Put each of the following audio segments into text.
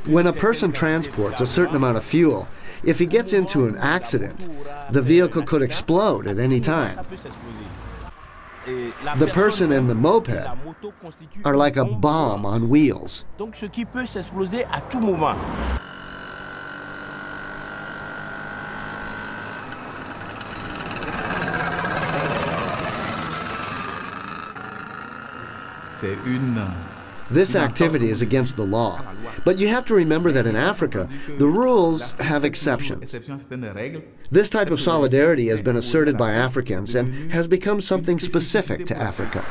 When a person transports a certain amount of fuel, if he gets into an accident, the vehicle could explode at any time. The person and the moped are like a bomb on wheels. This activity is against the law, but you have to remember that in Africa, the rules have exceptions. This type of solidarity has been asserted by Africans and has become something specific to Africa.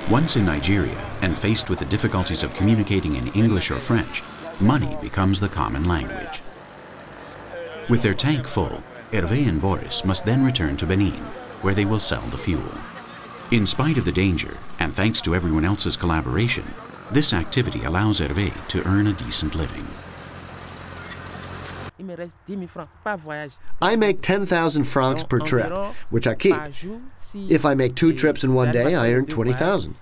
Once in Nigeria and faced with the difficulties of communicating in English or French, money becomes the common language. With their tank full, Hervé and Boris must then return to Benin, where they will sell the fuel. In spite of the danger, and thanks to everyone else's collaboration, this activity allows Hervé to earn a decent living. I make 10,000 francs per trip, which I keep. If I make 2 trips in one day, I earn 20,000.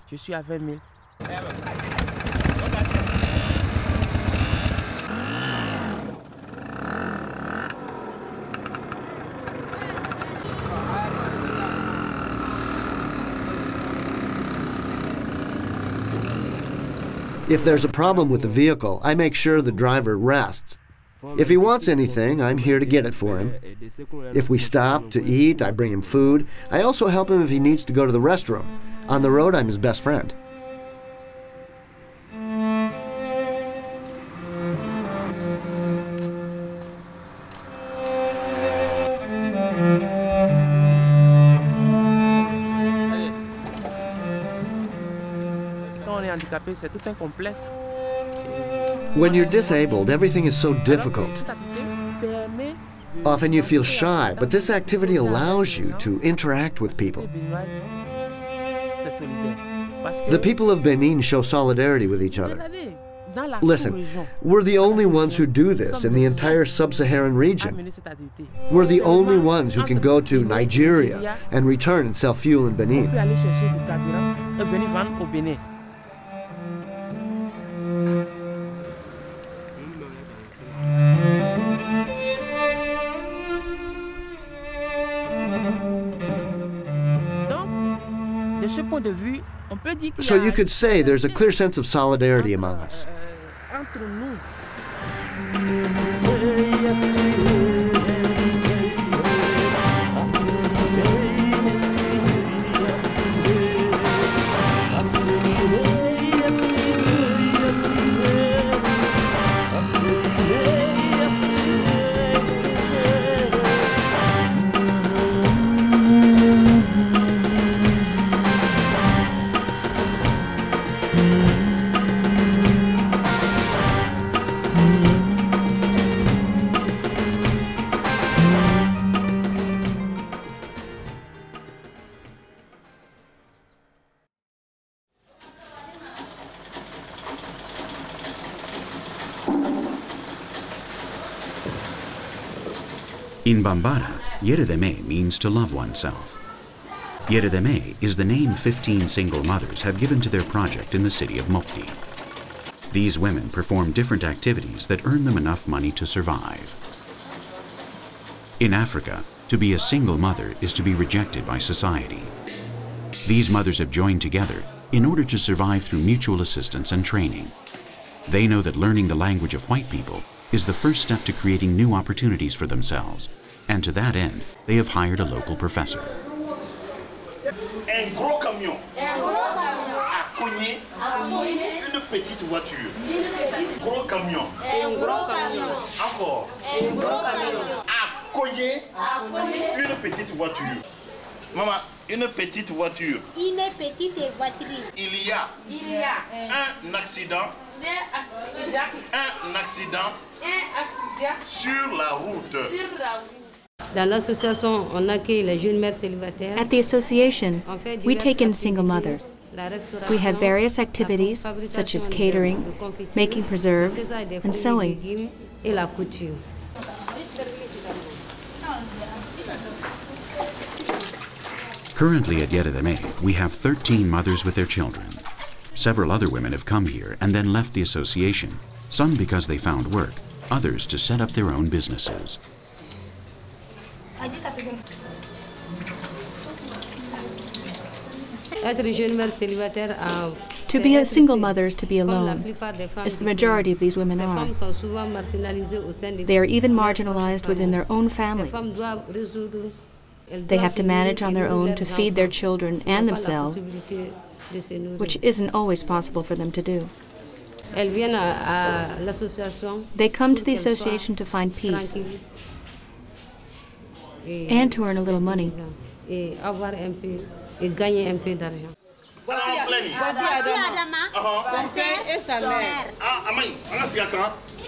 If there's a problem with the vehicle, I make sure the driver rests. If he wants anything, I'm here to get it for him. If we stop to eat, I bring him food. I also help him if he needs to go to the restroom. On the road, I'm his best friend. When you're disabled, everything is so difficult. Often you feel shy, but this activity allows you to interact with people. The people of Benin show solidarity with each other. Listen, we're the only ones who do this in the entire sub-Saharan region. We're the only ones who can go to Nigeria and return and sell fuel in Benin. So you could say there's a clear sense of solidarity among us. In Bambara, Yeredeme means to love oneself. Yeredeme is the name 15 single mothers have given to their project in the city of Mopti. These women perform different activities that earn them enough money to survive. In Africa, to be a single mother is to be rejected by society. These mothers have joined together in order to survive through mutual assistance and training. They know that learning the language of white people is the first step to creating new opportunities for themselves, and to that end, they have hired a local professor. Un gros camion a cogné une petite voiture. Gros camion. Un gros camion. Encore. Un gros camion. A cogné une petite voiture. Maman, une petite voiture. Une petite voiture. Il y a un accident. Un accident sur la route. Dans l'association, on accueille les jeunes mères célibataires. At the association, we take in single mothers. We have various activities, such as catering, making preserves, and sewing. Et la couture. Currently at Yerideme, we have 13 mothers with their children. Several other women have come here and then left the association, some because they found work, others to set up their own businesses. To be a single mother is to be alone, as the majority of these women are. They are even marginalized within their own family. They have to manage on their own to feed their children and themselves, which isn't always possible for them to do. They come to the association to find peace and to earn a little money.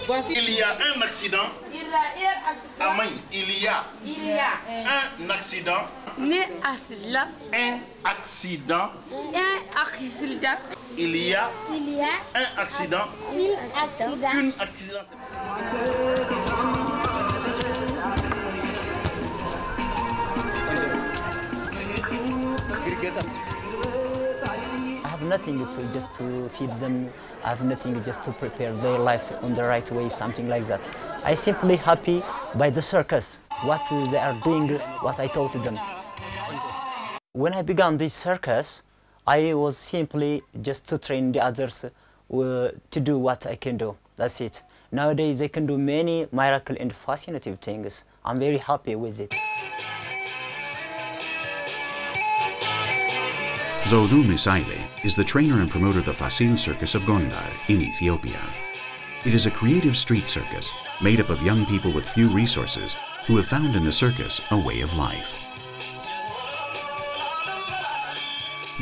Voici, il y a un accident. Amay, il y a un accident. Un accident. Il y a un accident. Un accident. I have nothing just to feed them. I have nothing just to prepare their life on the right way, something like that. I simply happy by the circus, what they are doing, what I taught them. When I began this circus, I was simply just to train the others to do what I can do. That's it. Nowadays, they can do many miracle and fascinating things. I'm very happy with it. Zoldu Misaile is the trainer and promoter of the Fasil Circus of Gondar in Ethiopia. It is a creative street circus made up of young people with few resources who have found in the circus a way of life.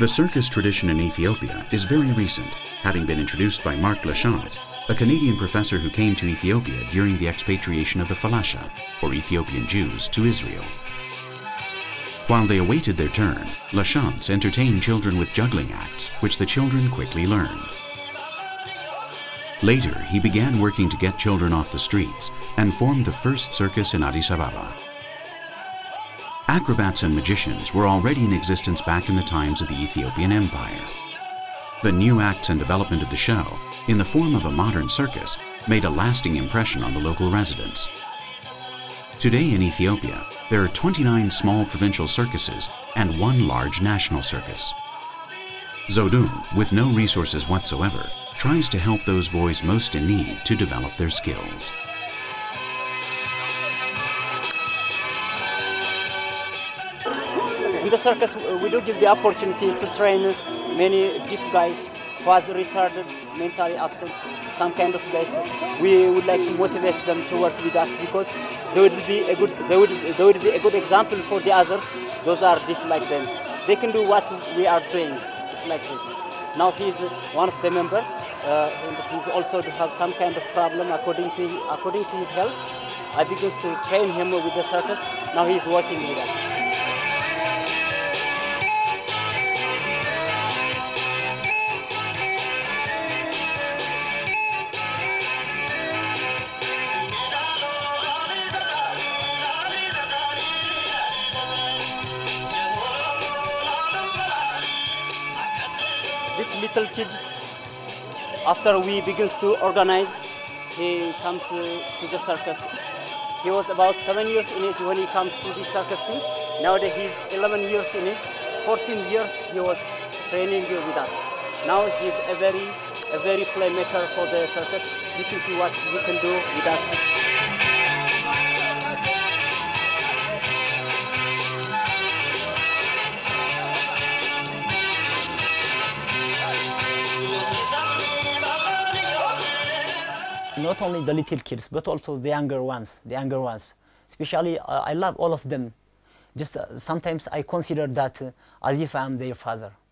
The circus tradition in Ethiopia is very recent, having been introduced by Marc Lachance, a Canadian professor who came to Ethiopia during the expatriation of the Falasha, or Ethiopian Jews, to Israel. While they awaited their turn, Lachance entertained children with juggling acts, which the children quickly learned. Later, he began working to get children off the streets and formed the first circus in Addis Ababa. Acrobats and magicians were already in existence back in the times of the Ethiopian Empire. The new acts and development of the show, in the form of a modern circus, made a lasting impression on the local residents. Today in Ethiopia, there are 29 small provincial circuses and one large national circus. Zodun, with no resources whatsoever, tries to help those boys most in need to develop their skills. In the circus, we do give the opportunity to train many deaf guys who are retarded, mentally absent, some kind of guys. We would like to motivate them to work with us because they would be a good example for the others. Those are deaf like them. They can do what we are doing, just like this. Now he's one of the members. And he's also to have some kind of problem according to his health. I began to train him with the circus. Now he's working with us. This little kid, after we begin to organize, he comes to the circus. He was about 7 years in age when he comes to the circus team. Nowadays he's 11 years in age. 14 years he was training with us. Now he's a very playmaker for the circus. You can see what he can do with us. Not only the little kids, but also the younger ones. Especially, I love all of them. Just sometimes I consider that as if I'm their father.